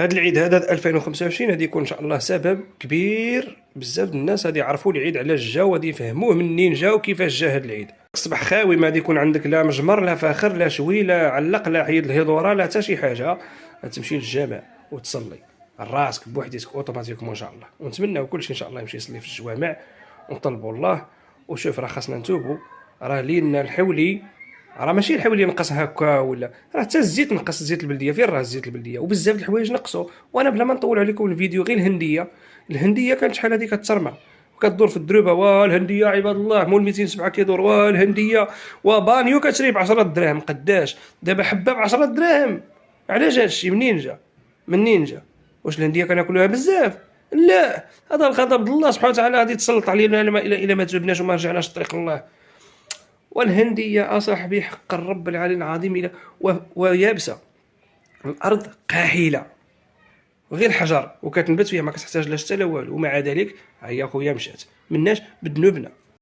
هذا العيد هذا 2025 غادي يكون ان شاء الله سبب كبير بزاف الناس غادي يعرفوا العيد علاش جا وغادي يفهموه منين جا وكيفاش جا هذا العيد. تصبح خاوي، ما غادي يكون عندك لا مجمر لا فاخر لا شوي لا علق لا عيد الهضوره لا حتى شي حاجه. غتمشي للجامع وتصلي راسك بوحديتك اوتوماتيكمون ان شاء الله، ونتمناو كلشي ان شاء الله يمشي يصلي في الجوامع ونطلبوا الله. وشوف راه خاصنا نتوبوا، راه لينا الحولي راه ماشي الحولي نقص هكا ولا، راه حتى الزيت نقص، زيت البلديه فين راه الزيت البلديه، وبزاف د الحوايج نقصوا. وانا بلا ما نطول عليكم الفيديو غير الهنديه كانت شحال هذه كترمى وكدور في الدروبه. والهنديه عباد الله مول 207 كيدور. والهنديه وبانيو كتشري ب 10 دراهم قداش، دابا حبه ب 10 دراهم. علاش هادشي منين جا؟ واش الهنديه كناكلوها بزاف؟ لا، هذا الغضب الله سبحانه وتعالى غادي يتسلط علينا الى ما تبناش وما رجعناش طريق الله. والهنديه اصاحبي حق الرب العلي العظيم الى ويابسه، الارض قاحله غير حجر وكتنبت فيها، ما كتحتاج لا حتى لا والو، ومع ذلك هي خويا مشات مناش بذنوبنا.